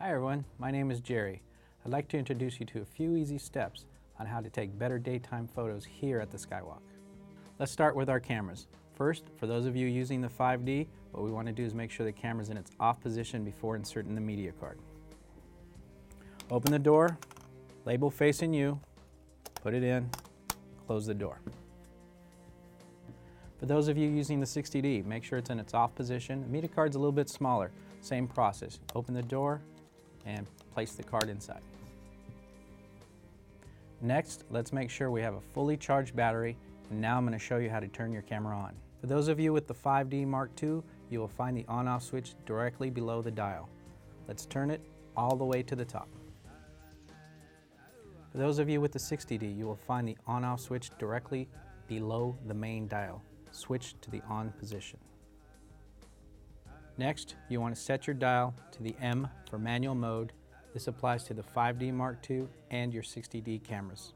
Hi everyone, my name is Jerry. I'd like to introduce you to a few easy steps on how to take better daytime photos here at the Skywalk. Let's start with our cameras. First, for those of you using the 5D, what we want to do is make sure the camera's in its off position before inserting the media card. Open the door, label facing you, put it in, close the door. For those of you using the 60D, make sure it's in its off position. The media card's a little bit smaller. Same process. Open the door and place the card inside. Next, let's make sure we have a fully charged battery, and now I'm going to show you how to turn your camera on. For those of you with the 5D Mark II, you will find the on-off switch directly below the dial. Let's turn it all the way to the top. For those of you with the 60D, you will find the on-off switch directly below the main dial. Switch to the on position. Next, you want to set your dial to the M for manual mode. This applies to the 5D Mark II and your 60D cameras.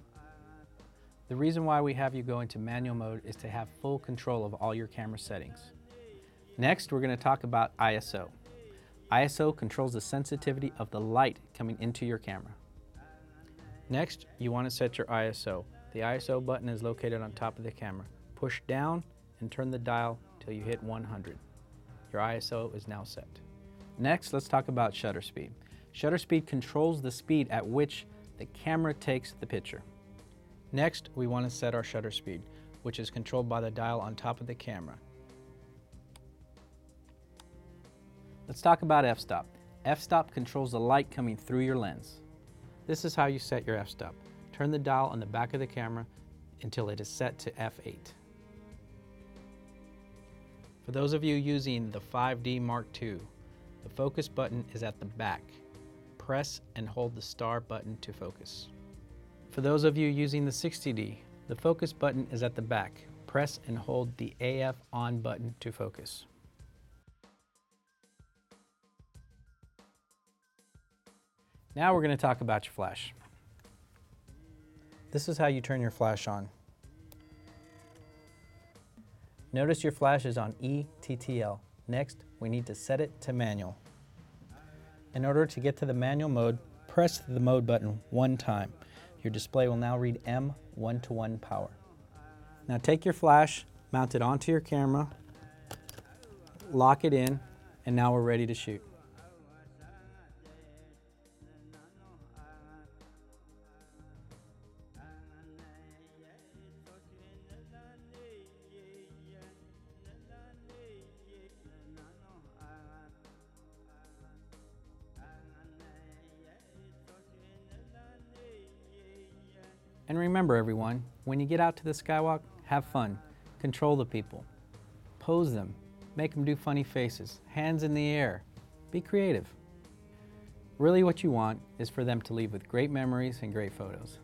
The reason why we have you go into manual mode is to have full control of all your camera settings. Next, we're going to talk about ISO. ISO controls the sensitivity of the light coming into your camera. Next, you want to set your ISO. The ISO button is located on top of the camera. Push down and turn the dial till you hit 100. Your ISO is now set. Next, let's talk about shutter speed. Shutter speed controls the speed at which the camera takes the picture. Next, we want to set our shutter speed, which is controlled by the dial on top of the camera. Let's talk about f-stop. F-stop controls the light coming through your lens. This is how you set your f-stop. Turn the dial on the back of the camera until it is set to f8. For those of you using the 5D Mark II, the focus button is at the back. Press and hold the star button to focus. For those of you using the 60D, the focus button is at the back. Press and hold the AF on button to focus. Now we're going to talk about your flash. This is how you turn your flash on. Notice your flash is on ETTL. Next, we need to set it to manual. In order to get to the manual mode, press the mode button one time. Your display will now read M 1:1 power. Now take your flash, mount it onto your camera, lock it in, and now we're ready to shoot. And remember everyone, when you get out to the Skywalk, have fun, control the people, pose them, make them do funny faces, hands in the air, be creative. Really what you want is for them to leave with great memories and great photos.